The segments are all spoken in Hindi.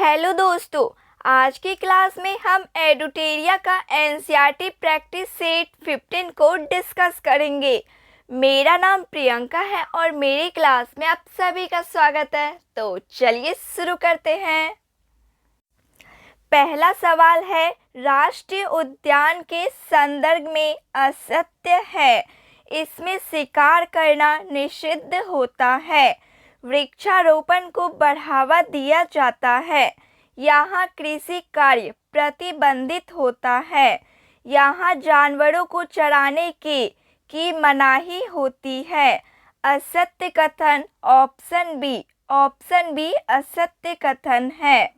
हेलो दोस्तों, आज की क्लास में हम एडुटेरिया का एनसीईआरटी प्रैक्टिस सेट 15 को डिस्कस करेंगे। मेरा नाम प्रियंका है और मेरी क्लास में आप सभी का स्वागत है। तो चलिए शुरू करते हैं। पहला सवाल है, राष्ट्रीय उद्यान के संदर्भ में असत्य है। इसमें शिकार करना निषिद्ध होता है। वृक्षारोपण को बढ़ावा दिया जाता है। यहाँ कृषि कार्य प्रतिबंधित होता है। यहाँ जानवरों को चराने की मनाही होती है। असत्य कथन ऑप्शन बी असत्य कथन है।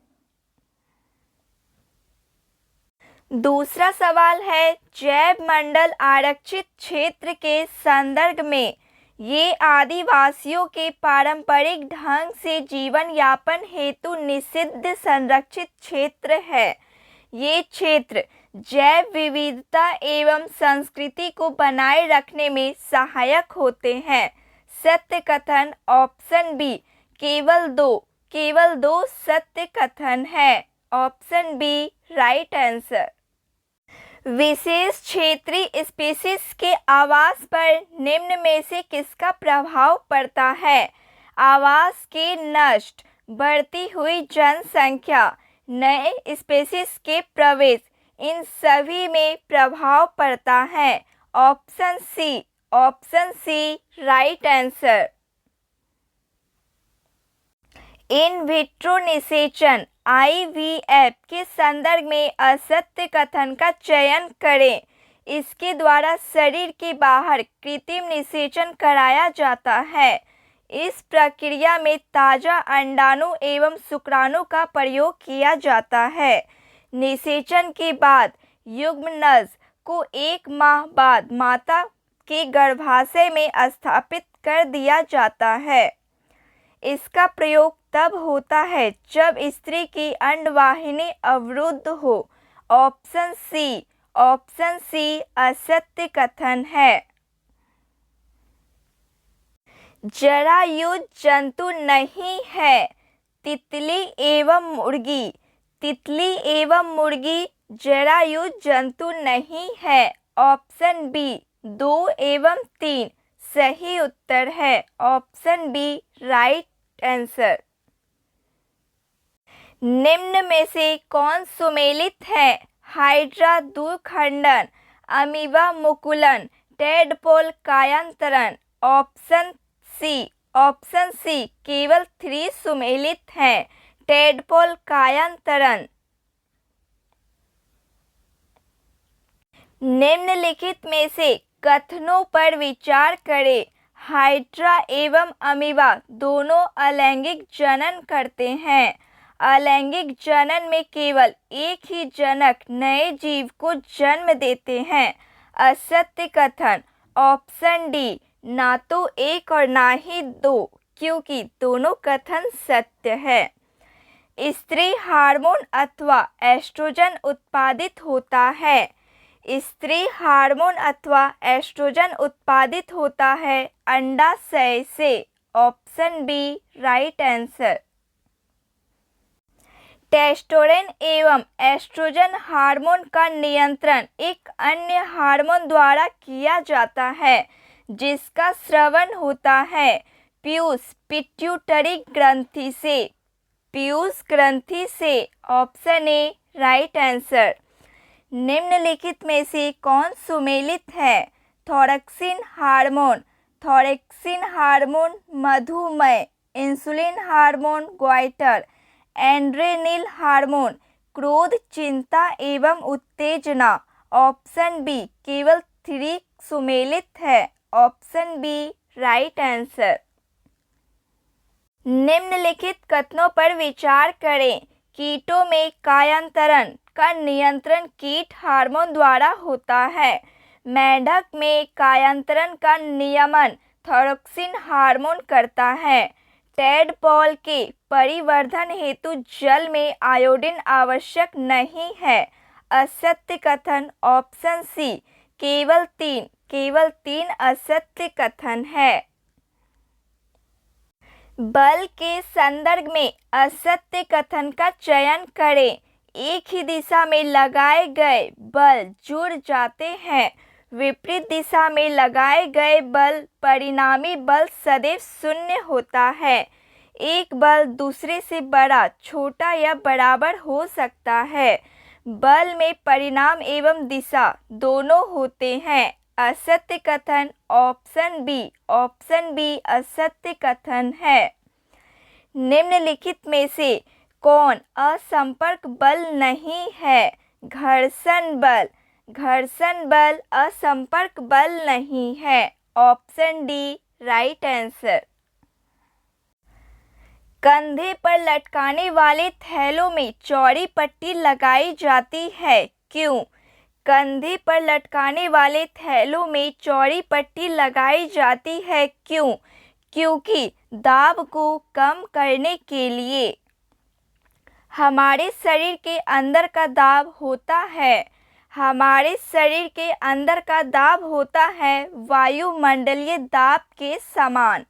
दूसरा सवाल है, जैव मंडल आरक्षित क्षेत्र के संदर्भ में ये आदिवासियों के पारंपरिक ढंग से जीवन यापन हेतु निषिद्ध संरक्षित क्षेत्र है। ये क्षेत्र जैव विविधता एवं संस्कृति को बनाए रखने में सहायक होते हैं। सत्य कथन ऑप्शन बी केवल दो सत्य कथन है। Option B right answer. विशेष क्षेत्रीय स्पीशीज के आवास पर निम्न में से किसका प्रभाव पड़ता है? आवास के नष्ट, बढ़ती हुई जनसंख्या, नए स्पीशीज के प्रवेश, इन सभी में प्रभाव पड़ता है। Option C right answer. In vitro निषेचन IVF के संदर्भ में असत्य कथन का चयन करें। इसके द्वारा शरीर के बाहर कृत्रिम निषेचन कराया जाता है। इस प्रक्रिया में ताज़ा अंडाणु एवं शुक्राणु का प्रयोग किया जाता है। निषेचन के बाद युग्मनज को 1 माह बाद माता के गर्भाशय में स्थापित कर दिया जाता है। इसका प्रयोग तब होता है जब स्त्री की अंडवाहिनी अवरुद्ध हो। ऑप्शन सी असत्य कथन है। जरायुज जंतु नहीं है। तितली एवं मुर्गी जरायुज जंतु नहीं है। ऑप्शन बी 2 एवं 3 सही उत्तर है। Option B right answer. निम्न में से कौन सुमेलित है? हाइड्रा द्विखंडन, अमीबा मुकुलन, टेडपोल कायांतरण। ऑप्शन सी केवल 3 सुमेलित हैं। टेडपोल कायांतरण। निम्नलिखित में से कथनों पर विचार करें। हाइड्रा एवं अमीबा दोनों अलैंगिक जनन करते हैं। अलैंगिक जनन में केवल एक ही जनक नए जीव को जन्म देते हैं। असत्य कथन ऑप्शन डी ना तो 1 और ना ही 2, क्योंकि दोनों कथन सत्य है। स्त्री हार्मोन अथवा एस्ट्रोजन उत्पादित होता है। स्त्री हार्मोन अथवा एस्ट्रोजन उत्पादित होता है अंडाशय से। Option B right answer. Testosterone एवं एस्ट्रोजन हार्मोन का नियंत्रण एक अन्य हार्मोन द्वारा किया जाता है जिसका स्रवण होता है पीयूष पिट्यूटरी ग्रंथि से। Option A right answer. निम्नलिखित में से कौन सुमेलित है? थोरक्सिन हार्मोन मधुमेह, insulin hormone goitre, adrenal hormone क्रोध, चिंता एवं उत्तेजना। ऑप्शन बी केवल 3 सुमेलित है। Option B right answer. निम्नलिखित कथनों पर विचार करें। कीटों में कायांतरण का नियंत्रण कीट हार्मोन द्वारा होता है। मेंढक में कायांतरण का नियमन थोरक्सिन हार्मोन करता है। टेडपोल के परिवर्धन हेतु जल में आयोडीन आवश्यक नहीं है। असत्य कथन ऑप्शन सी केवल 3 असत्य कथन है। बल के संदर्भ में असत्य कथन का चयन करें। एक ही दिशा में लगाए गए बल जुड़ जाते हैं। विपरीत दिशा में लगाए गए बल परिणामी बल सदैव शून्य होता है। एक बल दूसरे से बड़ा, छोटा या बराबर हो सकता है। बल में परिणाम एवं दिशा दोनों होते हैं। असत्य कथन ऑप्शन बी असत्य कथन है। निम्नलिखित में से कौन असंपर्क बल नहीं है? घर्षण बल असंपर्क बल नहीं है। Option D right answer. कंधे पर लटकाने वाले थैलों में चौड़ी पट्टी लगाई जाती है, क्यों? कंधे पर लटकाने वाले थैलों में चौड़ी पट्टी लगाई जाती है, क्यों? क्योंकि दाब को कम करने के लिए। हमारे शरीर के अंदर का दाब होता है वायुमंडलीय दाब के समान।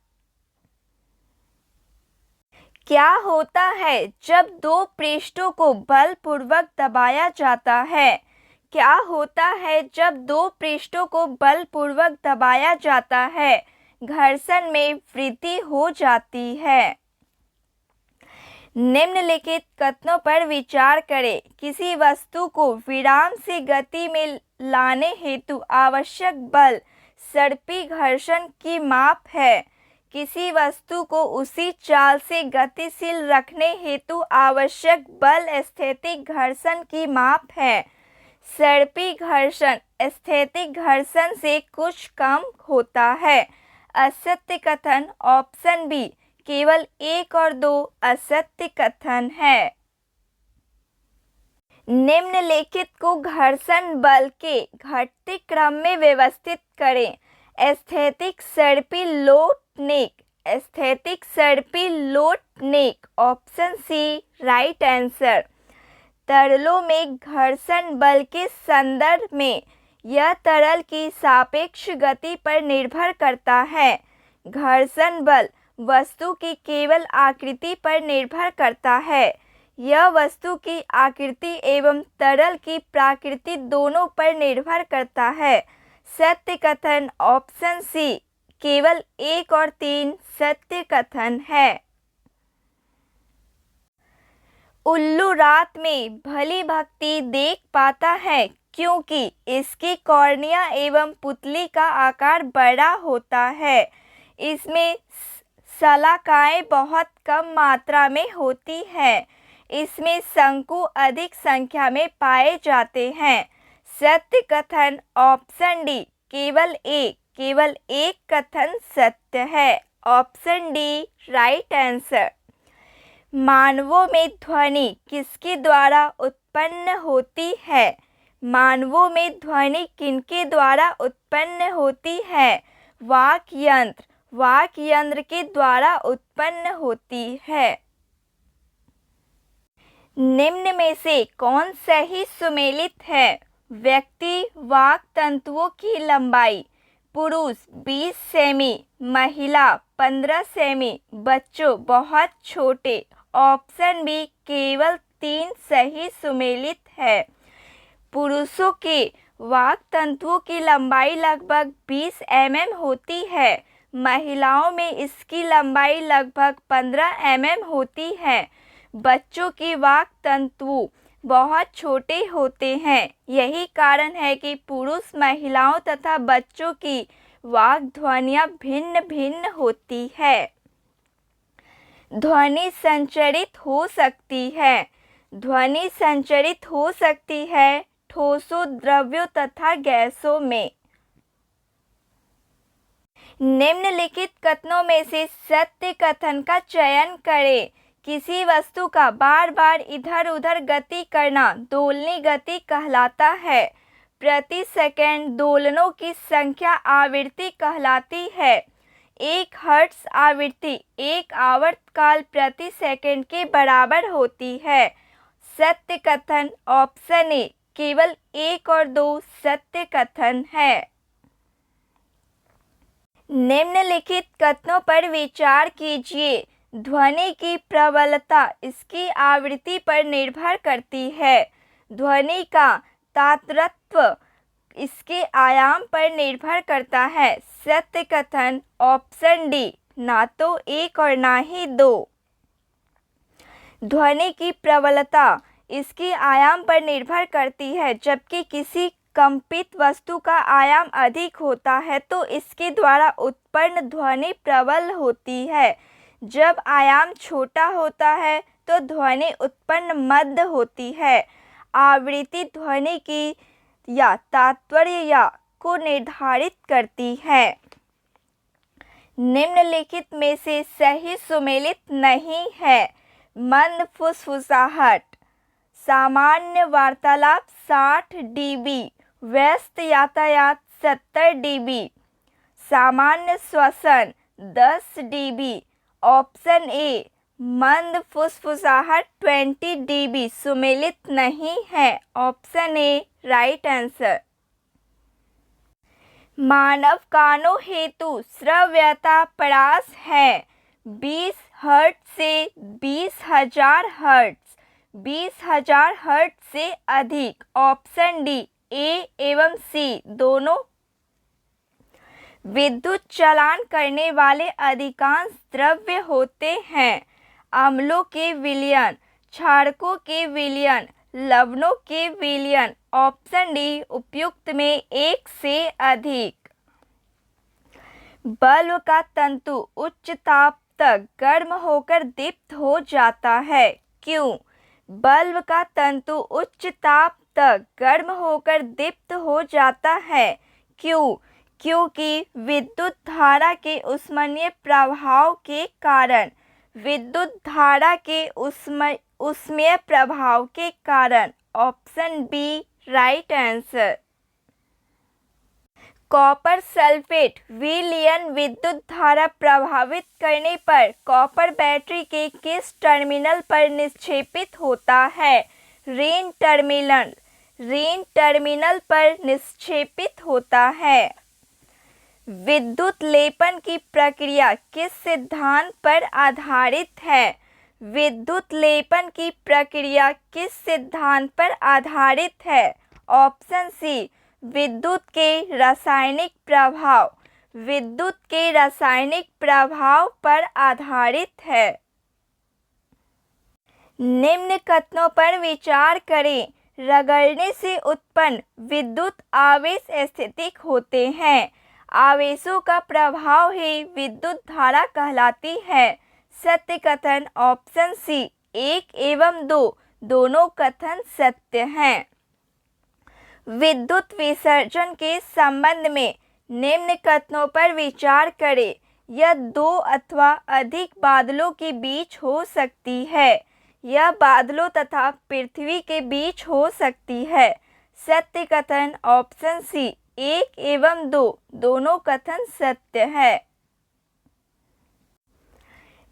क्या होता है जब दो पृष्ठों को बलपूर्वक दबाया जाता है? क्या होता है जब दो पृष्ठों को बलपूर्वक दबाया जाता है? घर्षण में वृद्धि हो जाती है। निम्नलिखित कथनों पर विचार करें। किसी वस्तु को विराम से गति में लाने हेतु आवश्यक बल सर्पी घर्षण की माप है। किसी वस्तु को उसी चाल से गतिशील रखने हेतु आवश्यक बल स्थैतिक घर्षण की माप है। सर्पी घर्षण स्थैतिक घर्षण से कुछ कम होता है। असत्य कथन ऑप्शन बी केवल 1 और 2 असत्य कथन है। निम्नलिखित को घर्षण बल के घटते क्रम में व्यवस्थित करें। स्थैतिक सर्पी लोड नेक। Option C right answer. तरलों में घर्षण बल के संदर्भ में यह तरल की सापेक्ष गति पर निर्भर करता है। घर्षण बल वस्तु की केवल आकृति पर निर्भर करता है। यह वस्तु की आकृति एवं तरल की प्रकृति दोनों पर निर्भर करता है। सत्य कथन ऑप्शन सी केवल 1 और 3 सत्य कथन है। उल्लू रात में भली भक्ति देख पाता है क्योंकि इसकी कॉर्निया एवं पुतली का आकार बड़ा होता है। इसमें शलाकाएं बहुत कम मात्रा में होती हैं। इसमें शंकु अधिक संख्या में पाए जाते हैं। सत्य कथन ऑप्शन डी केवल एक कथन सत्य है। Option D right answer. मानवों में ध्वनि किसके द्वारा उत्पन्न होती है? मानवों में ध्वनि किनके द्वारा उत्पन्न होती है? वाक यंत्र के द्वारा उत्पन्न होती है। निम्न में से कौन सही सुमेलित है? व्यक्ति वाक तंतुओं की लंबाई पुरुष 20 सेमी, महिला 15 सेमी, बच्चों बहुत छोटे। ऑप्शन बी केवल 3 सही सुमेलित है। पुरुषों के वाक तंतुओं की लंबाई लगभग 20 mm होती है। महिलाओं में इसकी लंबाई लगभग 15 mm होती है। बच्चों की वाक तंतु बहुत छोटे होते हैं। यही कारण है कि पुरुष, महिलाओं तथा बच्चों की वाक ध्वनियाँ भिन्न भिन्न होती है। ध्वनि संचरित हो सकती है ठोसों, द्रव्यों तथा गैसों में। निम्नलिखित कथनों में से सत्य कथन का चयन करें। किसी वस्तु का बार बार इधर उधर गति करना दोलनी गति कहलाता है। प्रति सेकंड दोलनों की संख्या आवृत्ति कहलाती है। 1 हर्ट्ज आवृत्ति 1 आवर्तकाल प्रति सेकंड के बराबर होती है। सत्य कथन ऑप्शन ए केवल 1 और 2 सत्य कथन है। निम्नलिखित कथनों पर विचार कीजिए। ध्वनि की प्रबलता इसकी आवृत्ति पर निर्भर करती है। ध्वनि का तारतम्य इसके आयाम पर निर्भर करता है। सत्य कथन ऑप्शन डी, ना तो एक और ना ही दो। ध्वनि की प्रबलता इसके आयाम पर निर्भर करती है। जबकि किसी कंपित वस्तु का आयाम अधिक होता है तो इसके द्वारा उत्पन्न ध्वनि प्रबल होती है। जब आयाम छोटा होता है तो ध्वनि उत्पन्न मध्य होती है। आवृत्ति ध्वनि की या तात्पर्य या को निर्धारित करती है। निम्नलिखित में से सही सुमेलित नहीं है। मंद फुसफुसाहट, सामान्य वार्तालाप 60 डीबी, व्यस्त यातायात 70 डीबी, सामान्य श्वसन 10 डीबी। ऑप्शन ए मंद फुसफुसाहट 20 डीबी सुमेलित नहीं है। Option A right answer. मानव कानों हेतु श्रव्यता परास है 20 हर्ट्ज से 20,000 हर्ट्ज, 20,000 हर्ट्ज से अधिक। ऑप्शन डी ए एवं सी दोनों। विद्युत चालन करने वाले अधिकांश द्रव्य होते हैं अम्लों के विलयन, क्षारकों के विलयन, लवणों के विलयन। ऑप्शन डी उपयुक्त में एक से अधिक। बल्ब का तंतु उच्च ताप तक गर्म होकर दीप्त हो जाता है। क्यों? बल्ब का तंतु उच्च ताप तक गर्म होकर दीप्त हो जाता है। क्यों? क्योंकि विद्युत धारा के ऊष्मीय प्रभाव के कारण। विद्युत धारा के ऊष्मीय प्रभाव के कारण। Option B right answer. Copper sulphate विलयन विद्युत धारा प्रभावित करने पर कॉपर बैटरी के किस टर्मिनल पर निक्षेपित होता है? ऋण टर्मिनल, ऋण टर्मिनल पर निक्षेपित होता है। विद्युत लेपन की प्रक्रिया किस सिद्धांत पर आधारित है? विद्युत लेपन की प्रक्रिया किस सिद्धांत पर आधारित है? ऑप्शन सी विद्युत के रासायनिक प्रभाव, विद्युत के रासायनिक प्रभाव पर आधारित है। निम्न कथनों पर विचार करें। रगड़ने से उत्पन्न विद्युत आवेश स्थितिक होते हैं। आवेशों का प्रभाव ही विद्युत धारा कहलाती है। सत्य कथन ऑप्शन सी 1 एवं 2 दोनों कथन सत्य हैं। विद्युत विसर्जन के संबंध में निम्न कथनों पर विचार करें। यह 2 अथवा अधिक बादलों के बीच हो सकती है। यह बादलों तथा पृथ्वी के बीच हो सकती है। सत्य कथन ऑप्शन सी 1 एवं 2 दोनों कथन सत्य है।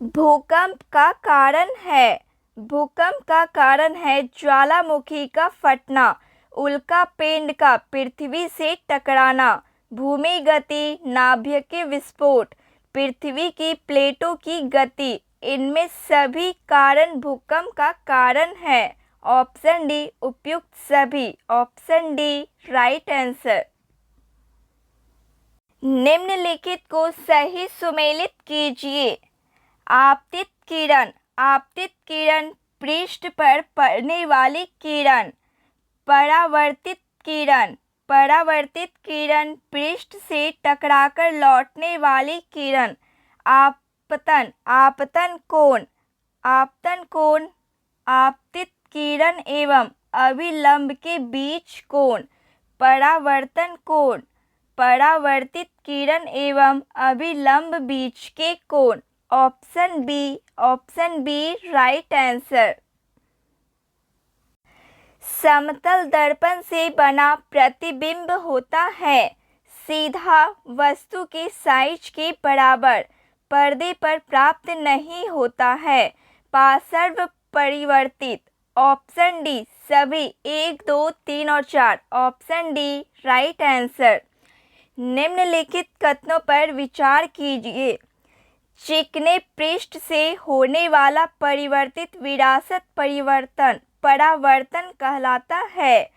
भूकंप का कारण है। भूकंप का कारण है ज्वालामुखी का फटना, उल्का पिंड का पृथ्वी से टकराना, भूमि गति, नाभिक के विस्फोट, पृथ्वी की प्लेटों की गति। इनमें सभी कारण भूकंप का कारण है। ऑप्शन डी उपयुक्त सभी। Option D right answer. निम्नलिखित को सही सुमेलित कीजिए। आपतित किरण, आपतित किरण पृष्ठ पर पड़ने वाली किरण। परावर्तित किरण, परावर्तित किरण पृष्ठ से टकराकर लौटने वाली किरण। आपतन, आपतन कोण, आपतन कोण आपतित किरण एवं अभिलंब के बीच कोण। परावर्तन कोण, परावर्तित किरण एवं अभिलंब बीच के कोण। Option B right answer. समतल दर्पण से बना प्रतिबिंब होता है सीधा वस्तु के साइज के बराबर, पर्दे पर प्राप्त नहीं होता है, पार्श्व परिवर्तित। ऑप्शन डी सभी 1, 2, 3 और 4। Option D right answer. निम्नलिखित कथनों पर विचार कीजिए। चिकने पृष्ठ से होने वाला परिवर्तित विरासत परिवर्तन परावर्तन कहलाता है।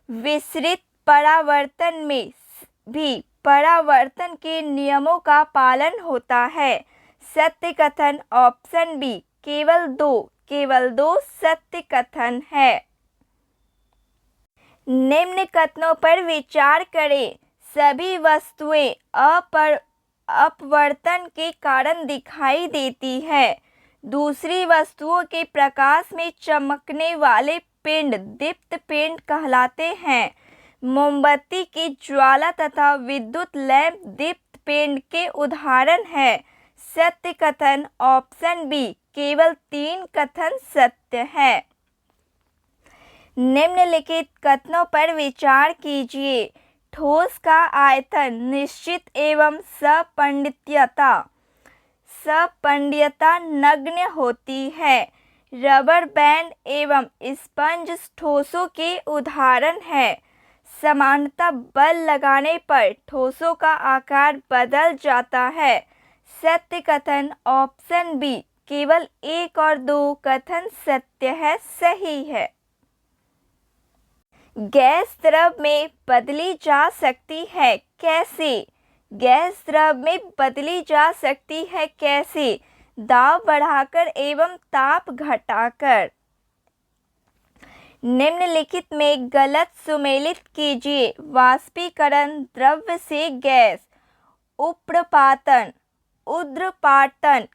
विसरित परावर्तन में भी परावर्तन के नियमों का पालन होता है। सत्य कथन ऑप्शन बी केवल दो सत्य कथन है। निम्न कथनों पर विचार करें। सभी वस्तुएं अपवर्तन के कारण दिखाई देती है। दूसरी वस्तुओं के प्रकाश में चमकने वाले पिंड दीप्त पिंड कहलाते हैं। मोमबत्ती की ज्वाला तथा विद्युत लैंप दीप्त पिंड के उदाहरण हैं। सत्य कथन ऑप्शन बी केवल 3 कथन सत्य है। निम्नलिखित कथनों पर विचार कीजिए। ठोस का आयतन निश्चित एवं सपंडियता नगण्य होती है। रबर बैंड एवं स्पंज ठोसों के उदाहरण हैं। समानता बल लगाने पर ठोसों का आकार बदल जाता है। सत्य कथन ऑप्शन बी केवल 1 और 2 कथन सत्य है, सही है। गैस द्रव में बदली जा सकती है, कैसे? गैस द्रव में बदली जा सकती है कैसे? दाब बढ़ाकर एवं ताप घटाकर। निम्नलिखित में गलत सुमेलित कीजिए। वाष्पीकरण द्रव्य से गैस, उप्रपातन ऊर्ध्वपातन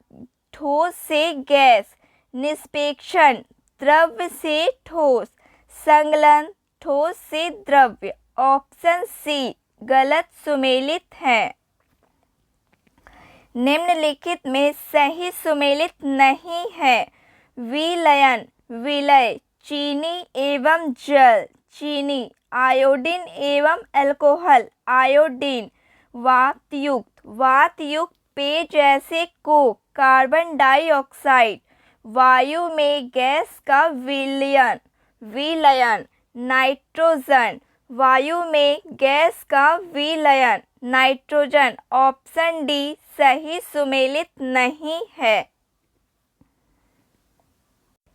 ठोस से गैस, निष्पेक्षण द्रव्य से ठोस, संगलन ठोस से द्रव्य। ऑप्शन सी गलत सुमेलित है। निम्नलिखित में सही सुमेलित नहीं है। विलयन विलय चीनी एवं जल, चीनी। आयोडीन एवं अल्कोहल, आयोडीन। वातयुक्त पेय जैसे कोक, कार्बन डाइऑक्साइड। वायु में गैस का विलयन नाइट्रोजन, वायु में गैस का विलयन नाइट्रोजन। ऑप्शन डी सही सुमेलित नहीं है।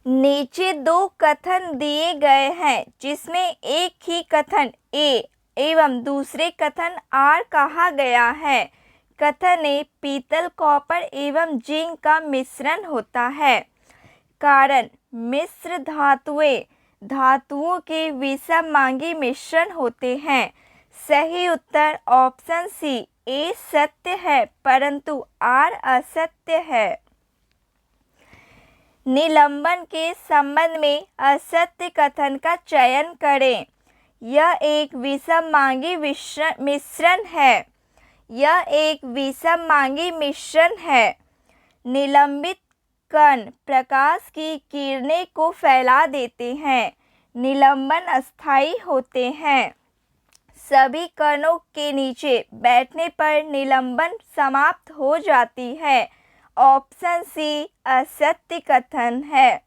नीचे 2 कथन दिए गए हैं जिसमें एक ही कथन ए एवं दूसरे कथन आर कहा गया है। कथन ए पीतल कॉपर एवं जिंक का मिश्रण होता है। कारण मिश्र धातुओं के विषममांगी मिश्रण होते हैं। सही उत्तर ऑप्शन सी ए सत्य है परंतु आर असत्य है। निलंबन के संबंध में असत्य कथन का चयन करें। यह एक विषममांगी मिश्रण है। यह एक विषममांगी मिश्रण है। निलंबित कण प्रकाश की किरणें को फैला देते हैं। निलंबन अस्थायी होते हैं। सभी कणों के नीचे बैठने पर निलंबन समाप्त हो जाती है। ऑप्शन सी असत्य कथन है।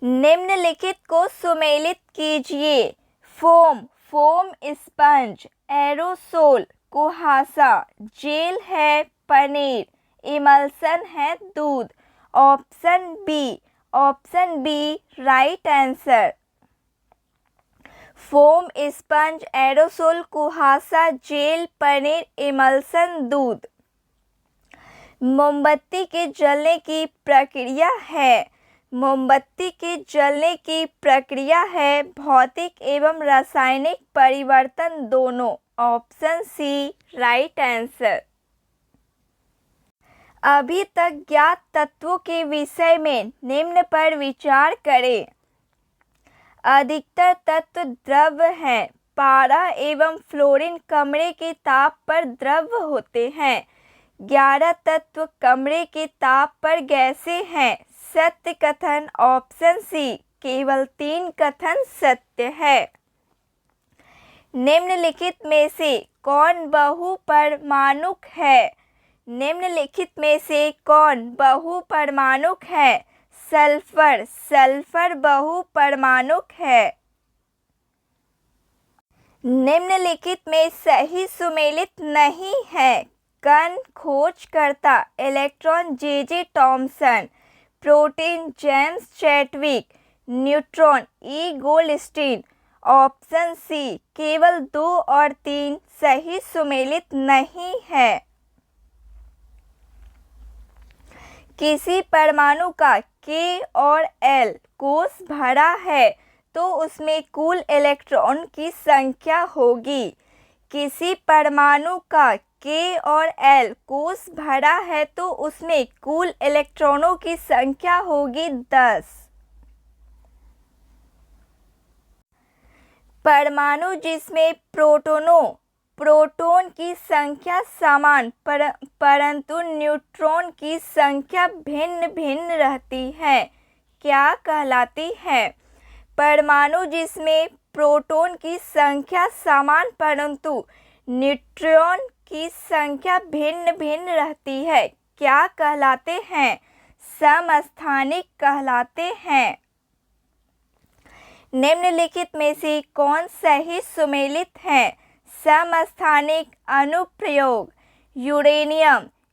निम्नलिखित को सुमेलित कीजिए। फोम स्पंज, एरोसोल कुहासा, जेल है पनीर, इमल्सन है दूध। Option B right answer. Foam, sponge, aerosol कुहासा, जेल, पनीर, इमल्सन, दूध। मोमबत्ती के जलने की प्रक्रिया है। मोमबत्ती के जलने की प्रक्रिया है भौतिक एवं रासायनिक परिवर्तन दोनों। Option C right answer. अभी तक ज्ञात तत्वों के विषय में निम्न पर विचार करें। अधिकतर तत्व द्रव हैं। पारा एवं फ्लोरीन कमरे के ताप पर द्रव होते हैं। 11 तत्व कमरे के ताप पर गैसें हैं। सत्य कथन ऑप्शन सी केवल 3 कथन सत्य है। निम्नलिखित में से कौन बहुपरमाणुक है? निम्नलिखित में से कौन बहुपरमाणुक है? सल्फर बहुपरमाणुक है। निम्नलिखित में सही सुमेलित नहीं है। कण खोजकर्ता electron J Thomson, proton James Chadwick, neutron E Goldstein. Option C केवल 2 और 3 सही सुमेलित नहीं है। किसी परमाणु का K और L कोष भरा है तो उसमें कुल इलेक्ट्रॉन की संख्या होगी। किसी परमाणु का K और L कोष भरा है तो उसमें कुल इलेक्ट्रॉनों की संख्या होगी 10। परमाणु जिसमें प्रोटॉन की संख्या समान परंतु न्यूट्रॉन की संख्या भिन्न भिन्न रहती है क्या कहलाती है? परमाणु जिसमें प्रोटॉन की संख्या समान परंतु न्यूट्रॉन की संख्या भिन्न भिन्न रहती है क्या कहलाते हैं? समस्थानिक कहलाते हैं। निम्नलिखित में से कौन सही सुमेलित है? समस्थानिक अनुप्रयोग।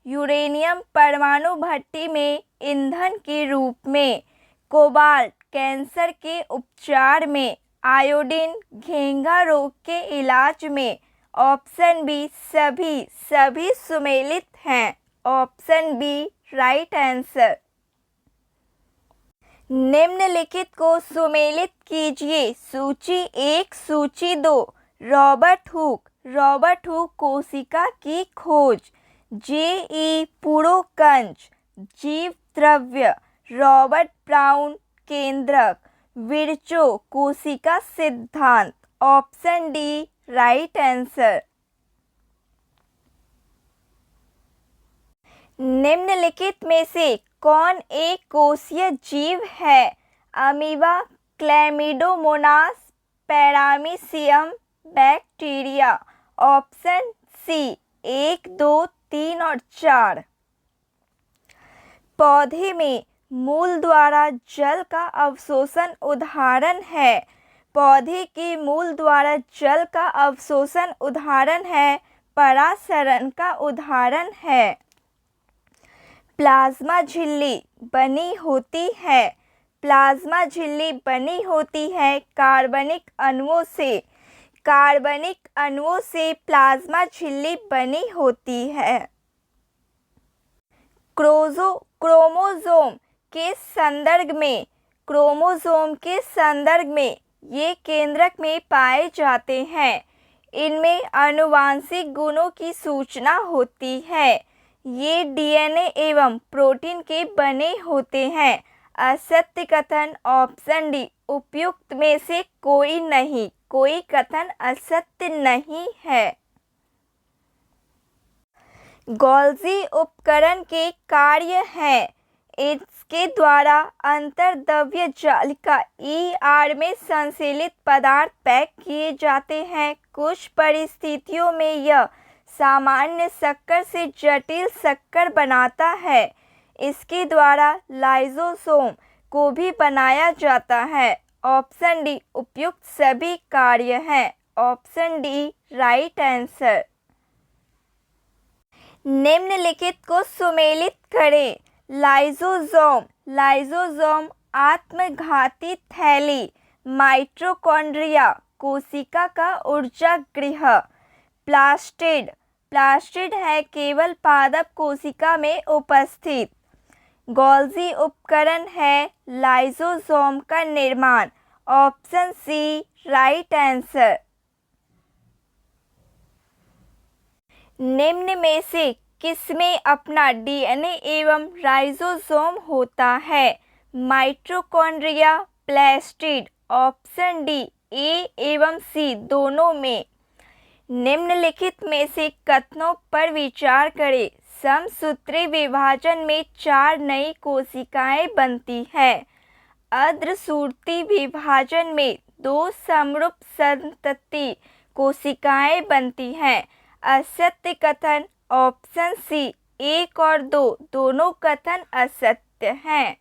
यूरेनियम परमाणु भट्टी में ईंधन के रूप में। कोबाल्ट कैंसर के उपचार में। आयोडीन घेंघा रोग के इलाज में। ऑप्शन बी सभी सुमेलित हैं। Option B right answer. निम्नलिखित को सुमेलित कीजिए। सूची 1, सूची 2। रॉबर्ट हुक कोशिका की खोज। जे.ई. पुरोकंज जीव द्रव्य। रॉबर्ट ब्राउन केंद्रक। विर्चो कोशिका सिद्धांत। Option D right answer. निम्नलिखित में से कौन एक कोषीय जीव है? Amoeba, Chlamydomonas, Paramecium, bacteria. Option C 1, 2, 3 और 4। पौधे में मूल द्वारा जल का अवशोषण उदाहरण है। पौधे के मूल द्वारा जल का अवशोषण उदाहरण है। परासरण का उदाहरण है। प्लाज्मा झिल्ली बनी होती है। प्लाज्मा झिल्ली बनी होती है कार्बनिक अणुओं से। कार्बनिक अणुओं से प्लाज्मा झिल्ली बनी होती है। क्रोमोसोम के संदर्भ में ये केंद्रक में पाए जाते हैं। इनमें आनुवांशिक गुणों की सूचना होती है। ये डीएनए एवं प्रोटीन के बने होते हैं। असत्य कथन ऑप्शन डी। उपयुक्त में से कोई नहीं। कोई कथन असत्य नहीं है। गोल्जी उपकरण के कार्य हैं। इसके द्वारा अंतर्द्रव्य जालिका ER में संश्लेषित पदार्थ पैक किए जाते हैं। कुछ परिस्थितियों में यह सामान्य शक्कर से जटिल शक्कर बनाता है। इसके द्वारा लाइसोसोम को भी बनाया जाता है। ऑप्शन डी उपयुक्त सभी कार्य हैं। Option D right answer. निम्नलिखित को सुमेलित करें। लाइसोसोम आत्मघाती थैली। माइटोकॉन्ड्रिया कोशिका का ऊर्जा गृह। प्लास्टिड है केवल पादप कोशिका में उपस्थित। गोल्जी उपकरण है लाइसोसोम का निर्माण। Option C right answer. निम्न में से किसमें अपना डीएनए एवं राइसोसोम होता है? Mitochondria, plastid. Option D A एवं सी दोनों में। निम्नलिखित में से कथनों पर विचार करें। समसूत्री विभाजन में 4 नई कोशिकाएं बनती हैं। अर्धसूत्री विभाजन में 2 समरूप संतति कोशिकाएं बनती हैं। असत्य कथन ऑप्शन सी 1 और 2 दोनों कथन असत्य हैं।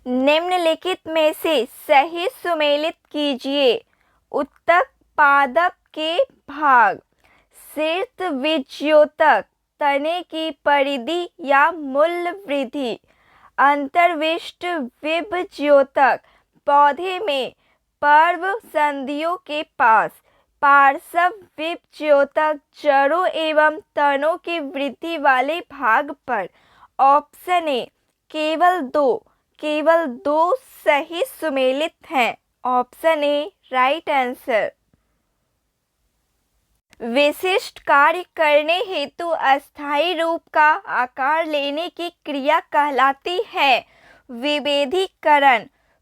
निम्नलिखित में से सही सुमेलित कीजिए। उत्तक पादप के भाग। शीर्षविज्योतक तने की परिधि या मूल वृद्धि। अंतर्विष्ट विभज्योतक पौधे में पर्व संधियों के पास। पार्श्व विभज्योतक जड़ों एवं तनों की वृद्धि वाले भाग पर। ऑप्शन ए केवल दो सही सुमेलित हैं। Option A right answer. विशिष्ट कार्य करने हेतु अस्थायी रूप का आकार लेने की क्रिया कहलाती है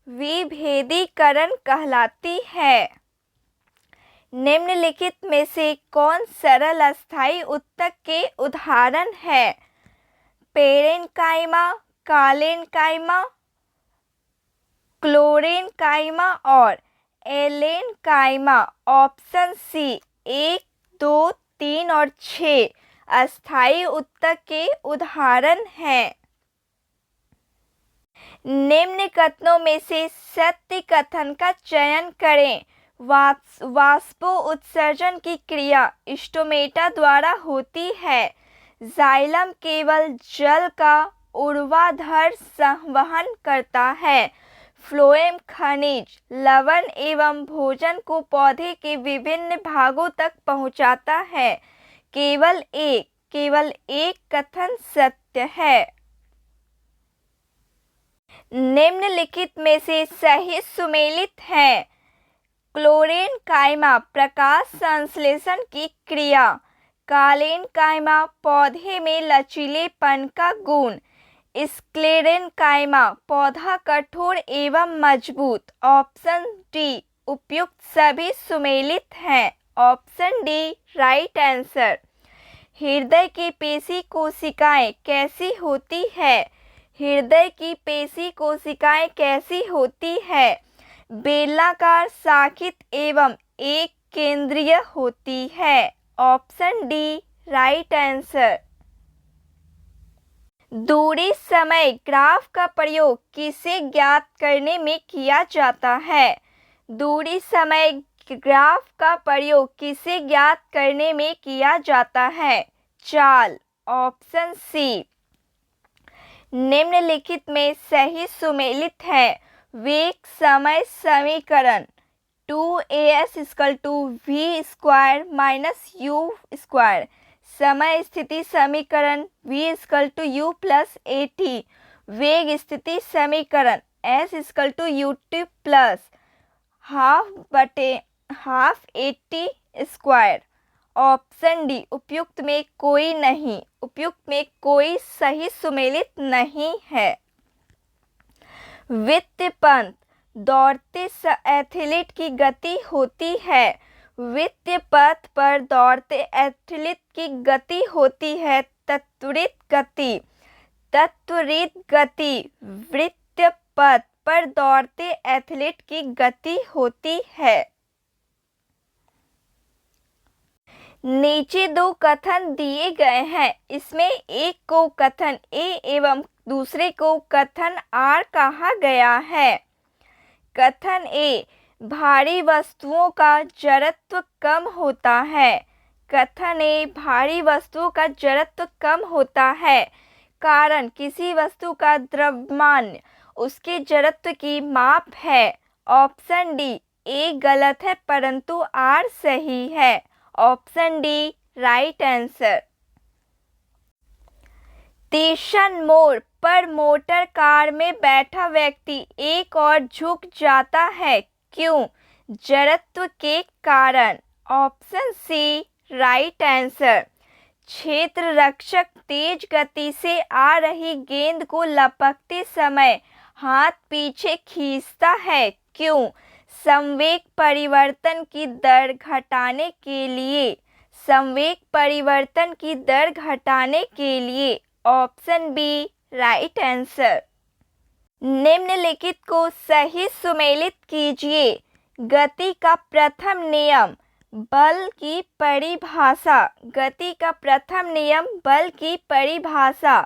विभेदीकरण कहलाती है। निम्नलिखित में से कौन सरल अस्थायी उत्तक के उदाहरण है? पेरेन्काइमा, कालेन्काइमा, क्लोरेन्काइमा और एलेन्काइमा। ऑप्शन सी 1, 2, 3 और 6 अस्थायी उत्तक के उदाहरण हैं। निम्न कथनों में से सत्य कथन का चयन करें। वाष्पो उत्सर्जन की क्रिया स्टोमेटा द्वारा होती है। जाइलम केवल जल का ऊर्ध्वाधर संवहन करता है। फ्लोएम खनिज लवण एवं भोजन को पौधे के विभिन्न भागों तक पहुंचाता है। केवल एक कथन सत्य है। निम्नलिखित में से सही सुमेलित है। क्लोरेन्काइमा प्रकाश संश्लेषण की क्रिया। कालेन्काइमा पौधे में लचीलेपन का गुण। स्क्लेरेन्काइमा पौधा कठोर एवं मजबूत। ऑप्शन डी उपयुक्त सभी सुमेलित हैं। Option D right answer. हृदय की पेशी कोशिकाएं कैसी होती है? हृदय की पेशी कोशिकाएं कैसी होती है? बेलनाकार, शाखित एवं एक केंद्रीय होती है। Option D right answer. दूरी समय ग्राफ का प्रयोग किसे ज्ञात करने में किया जाता है? दूरी समय ग्राफ का प्रयोग किसे ज्ञात करने में किया जाता है? चाल। Option C. निम्नलिखित में सही सुमेलित है। वेग समय समीकरण 2as = v² - u²। समय स्थिति समीकरण v = u + at। वेग स्थिति समीकरण s = ut + ½ at²। Option D उपयुक्त में कोई नहीं। उपयुक्त में कोई सही सुमेलित नहीं है। वित्तपंत दौड़ते एथलीट की गति होती है। वित्तीय पथ पर दौड़ते एथलीट की गति होती है त्वरित गति। वृत्तीय पथ पर दौड़ते एथलीट की गति होती है। नीचे दो कथन दिए गए हैं। इसमें एक को कथन ए एवं दूसरे को कथन आर कहा गया है। कथन ए भारी वस्तुओं का जड़त्व कम होता है। कथन ए भारी वस्तुओं का जड़त्व कम होता है। कारण किसी वस्तु का द्रव्यमान उसके जड़त्व की माप है। ऑप्शन डी ए गलत है परंतु आर सही है। Option D right answer. Station मोड़ पर मोटर कार में बैठा व्यक्ति एक और झुक जाता है। क्यों? जड़त्व के कारण। Option C right answer. क्षेत्र रक्षक तेज गति से आ रही गेंद को लपकते समय हाथ पीछे खींचता है। क्यों? संवेग परिवर्तन की दर घटाने के लिए। संवेग परिवर्तन की दर घटाने के लिए। Option B right answer. निम्नलिखित को सही सुमेलित कीजिए। गति का प्रथम नियम बल की परिभाषा। गति का प्रथम नियम बल की परिभाषा।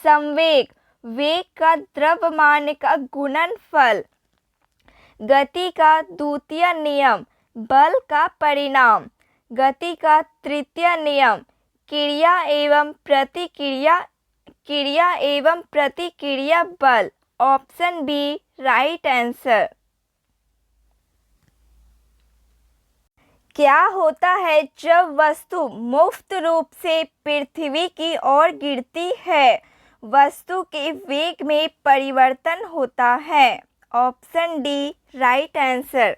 संवेग वेग का द्रव्यमान का गुणनफल। गति का द्वितीय नियम बल का परिणाम। गति का तृतीय नियम, क्रिया एवं प्रतिक्रिया बल। Option B right answer. क्या होता है जब वस्तु मुक्त रूप से पृथ्वी की ओर गिरती है? वस्तु के वेग में परिवर्तन होता है। Option D right answer.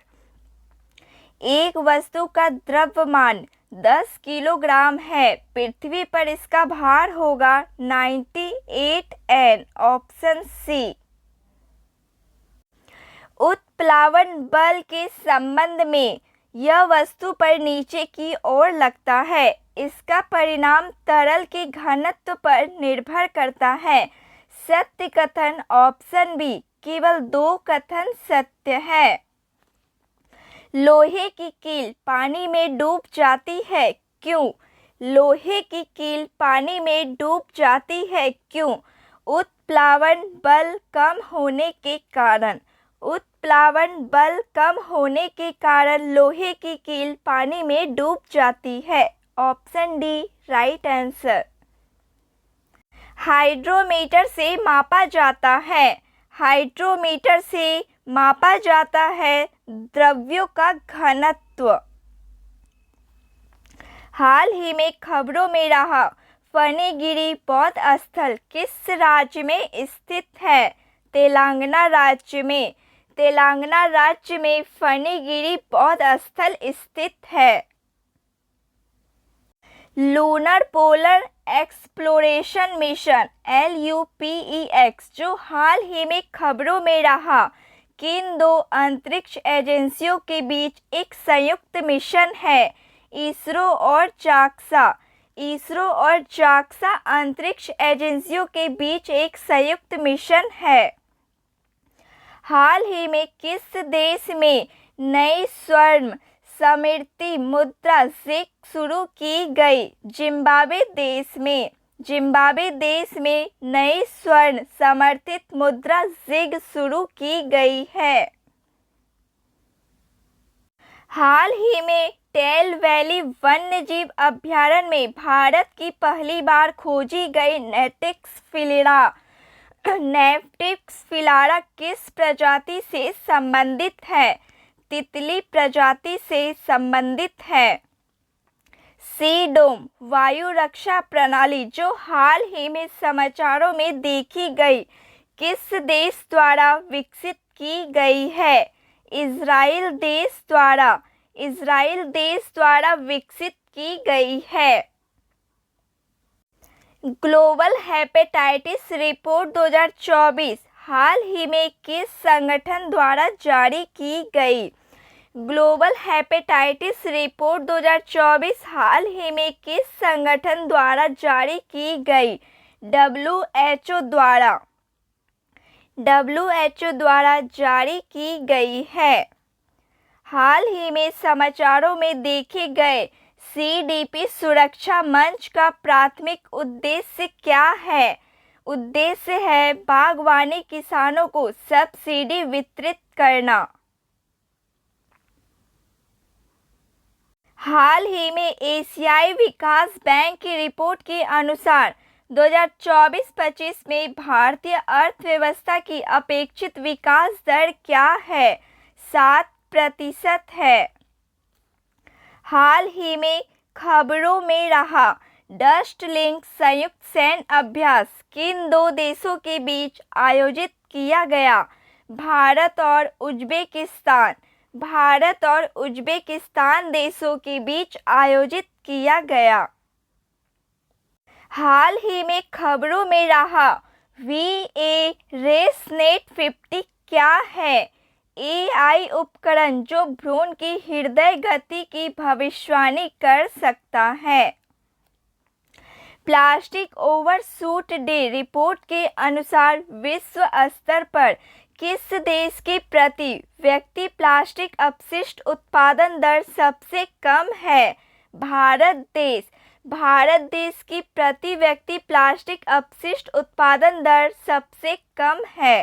एक वस्तु का द्रव्यमान 10 किलोग्राम है, पृथ्वी पर इसका भार होगा 98 N। Option C. उत्प्लावन बल के संबंध में यह वस्तु पर नीचे की ओर लगता है, इसका परिणाम तरल के घनत्व पर निर्भर करता है। सत्य कथन। Option B. केवल 2 कथन सत्य है। लोहे की कील पानी में डूब जाती है, क्यों? लोहे की कील पानी में डूब जाती है, क्यों? उत्प्लावन बल कम होने के कारण। उत्प्लावन बल कम होने के कारण लोहे की कील पानी में डूब जाती है। Option D right answer. Hydrometer से मापा जाता है। हाइड्रोमीटर से मापा जाता है द्रव्यों का घनत्व। हाल ही में खबरों में रहा फणिगिरी बौद्ध स्थल किस राज्य में स्थित है? तेलंगाना राज्य में। तेलंगाना राज्य में फणिगिरी बौद्ध स्थल स्थित है। Lunar polar exploration mission LUPEX जो हाल ही में खबरों में रहा, किन 2 अंतरिक्ष एजेंसियों के बीच एक संयुक्त मिशन है? इसरो और जाक्सा। इसरो और जाक्सा अंतरिक्ष एजेंसियों के बीच एक संयुक्त मिशन है। हाल ही में किस देश में नई स्वर्ण समृद्धि मुद्रा जिग शुरू की गई? जिम्बाब्वे देश में। जिम्बाब्वे देश में नई स्वर्ण समर्थित मुद्रा जिग शुरू की गई है। हाल ही में टेल वैली वन्यजीव अभयारण्य में भारत की पहली बार खोजी गई नेफ्टिक्स फिलारा किस प्रजाति से संबंधित है? तितली प्रजाति से संबंधित है। सीडोम वायु रक्षा प्रणाली जो हाल ही में समाचारों में देखी गई, किस देश द्वारा विकसित की गई है? इजराइल देश द्वारा विकसित की गई है। ग्लोबल हेपेटाइटिस रिपोर्ट 2024 हाल ही में किस संगठन द्वारा जारी की गई? ग्लोबल हेपेटाइटिस रिपोर्ट 2024 हाल ही में किस संगठन द्वारा जारी की गई? WHO द्वारा। WHO द्वारा जारी की गई है। हाल ही में समाचारों में देखे गए CDP सुरक्षा मंच का प्राथमिक उद्देश्य क्या है? उद्देश्य है बागवानी किसानों को सब्सिडी वितरित करना। हाल ही में एशियाई विकास बैंक की रिपोर्ट के अनुसार 2024-25 में भारतीय अर्थव्यवस्था की अपेक्षित विकास दर क्या है? 7% है। हाल ही में खबरों में रहा डस्ट लिंक संयुक्त सैन्य अभ्यास किन 2 देशों के बीच आयोजित किया गया? भारत और उज्बेकिस्तान। भारत और उज्बेकिस्तान देशों के बीच आयोजित किया गया। हाल ही में खबरों में रहा VA रेसनेट 50 क्या है? AI उपकरण जो भ्रूण की हृदय गति की भविष्यवाणी कर सकता है। प्लास्टिक ओवरशूट डे रिपोर्ट के अनुसार विश्व स्तर पर किस देश की प्रति व्यक्ति प्लास्टिक अपशिष्ट उत्पादन दर सबसे कम है? भारत देश। भारत देश की प्रति व्यक्ति प्लास्टिक अपशिष्ट उत्पादन दर सबसे कम है।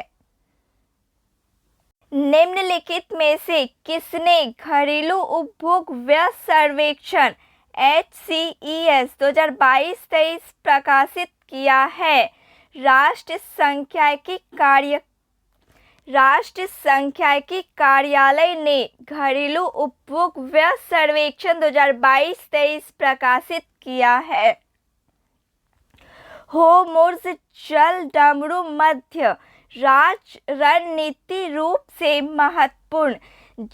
निम्नलिखित में से किसने घरेलू उपभोग व्यय सर्वेक्षण HCES 2022-23 प्रकाशित किया है? राष्ट्र सांख्यिकी कार्यालय ने घरेलू उपभोग व्यय सर्वेक्षण 2022-23 प्रकाशित किया है। होर्मुज़ जलडमरू मध्य रणनीति रूप से महत्वपूर्ण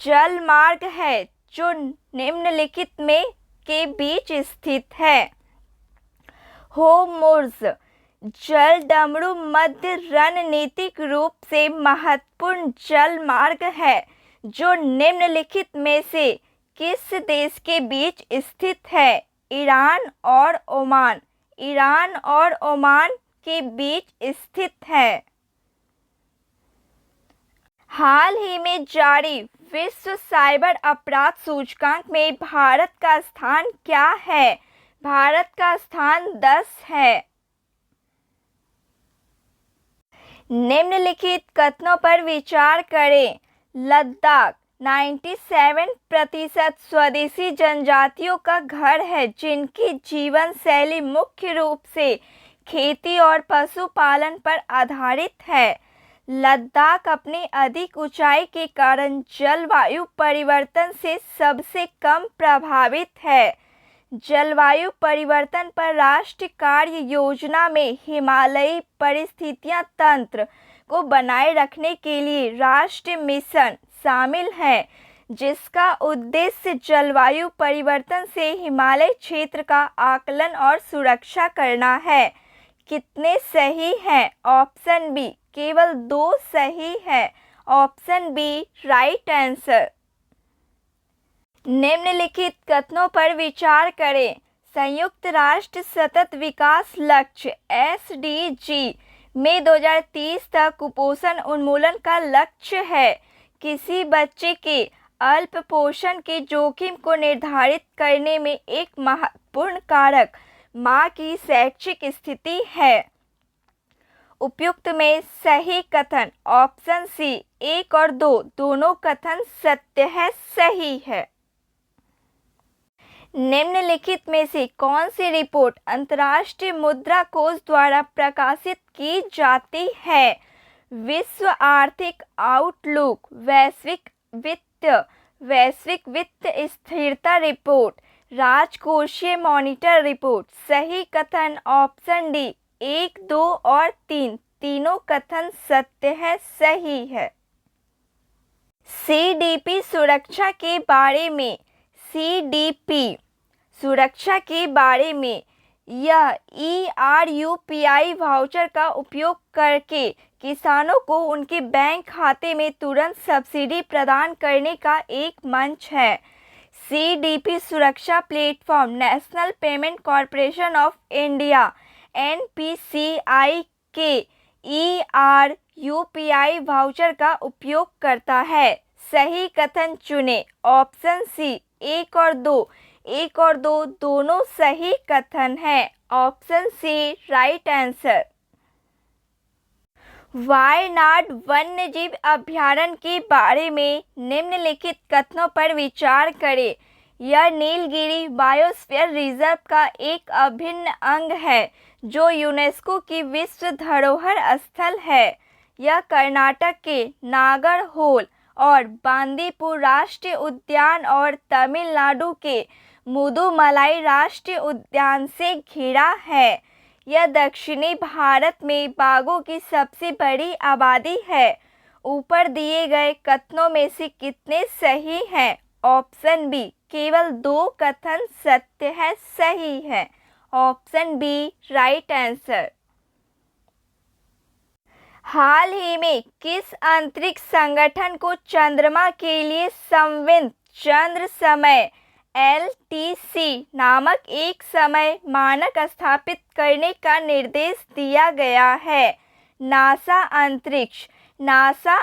जलमार्ग है जो निम्नलिखित में के बीच स्थित है। होर्मुज़ जलडमरू मध्य रणनीतिक रूप से महत्वपूर्ण जलमार्ग है जो निम्नलिखित में से किस देश के बीच स्थित है? ईरान और ओमान। ईरान और ओमान के बीच स्थित है। हाल ही में जारी विश्व साइबर अपराध सूचकांक में भारत का स्थान क्या है? भारत का स्थान 10 है। निम्नलिखित कथनों पर विचार करें। लद्दाख 97% स्वदेशी जनजातियों का घर है जिनकी जीवन शैली मुख्य रूप से खेती और पशुपालन पर आधारित है। लद्दाख अपनी अधिक ऊंचाई के कारण जलवायु परिवर्तन से सबसे कम प्रभावित है। जलवायु परिवर्तन पर राष्ट्रीय कार्य योजना में हिमालयी पारिस्थितिकी तंत्र को बनाए रखने के लिए राष्ट्रीय मिशन शामिल है जिसका उद्देश्य जलवायु परिवर्तन से हिमालय क्षेत्र का आकलन और सुरक्षा करना है। कितने सही हैं? ऑप्शन बी केवल 2 सही है। Option B right answer. निम्नलिखित कथनों पर विचार करें। संयुक्त राष्ट्र सतत विकास लक्ष्य SDG में 2030 तक कुपोषण उन्मूलन का लक्ष्य है। किसी बच्चे के अल्प पोषण के जोखिम को निर्धारित करने में एक महत्वपूर्ण कारक मां की शैक्षिक स्थिति है। उपयुक्त में सही कथन ऑप्शन सी 1 और 2 दोनों कथन सत्य है, सही है। निम्नलिखित में से कौन सी रिपोर्ट अंतर्राष्ट्रीय मुद्रा कोष द्वारा प्रकाशित की जाती है? विश्व आर्थिक आउटलुक, वैश्विक वित्त स्थिरता रिपोर्ट, राजकोषीय मॉनिटर रिपोर्ट। सही कथन ऑप्शन डी 1, 2 और 3 तीनों कथन सत्य है, सही है। CDP सुरक्षा के बारे में। CDP सुरक्षा के बारे में यह ERUPI वाउचर का उपयोग करके किसानों को उनके बैंक खाते में तुरंत सब्सिडी प्रदान करने का एक मंच है। CDP सुरक्षा platform national payment corporation of India NPCI के ERUPI वाउचर का उपयोग करता है। सही कथन चुने ऑप्शन सी 1 और 2 दोनों सही कथन है। Option C right answer. Wayanad वन्यजीव अभयारण्य के बारे में निम्नलिखित कथनों पर विचार करें। यह नीलगिरी बायोस्फीयर रिजर्व का एक अभिन्न अंग है जो यूनेस्को की विश्व धरोहर स्थल है। यह कर्नाटक के नागरहोल और बांदीपुर राष्ट्रीय उद्यान और तमिलनाडु के मुदुमलाई राष्ट्रीय उद्यान से घिरा है। यह दक्षिणी भारत में बाघों की सबसे बड़ी आबादी है। ऊपर दिए गए कथनों में से कितने सही हैं? ऑप्शन बी केवल 2 कथन सत्य है, सही है। Option B right answer. हाल ही में किस अंतरिक्ष संगठन को चंद्रमा के लिए संवित चंद्र समय LTC नामक एक समय मानक स्थापित करने का निर्देश दिया गया है? नासा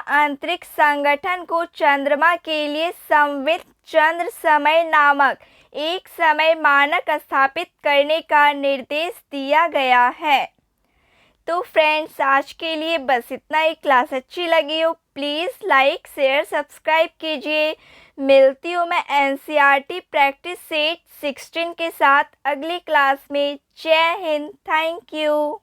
अंतरिक्ष संगठन को चंद्रमा के लिए संवित चंद्र समय नामक एक समय मानक स्थापित करने का निर्देश दिया गया है। तो फ्रेंड्स आज के लिए बस इतना ही। क्लास अच्छी लगी हो प्लीज़ लाइक शेयर सब्सक्राइब कीजिए। मिलती हूँ मैं एनसीईआरटी प्रैक्टिस सेट 16 के साथ अगली क्लास में। जय हिंद, थैंक यू।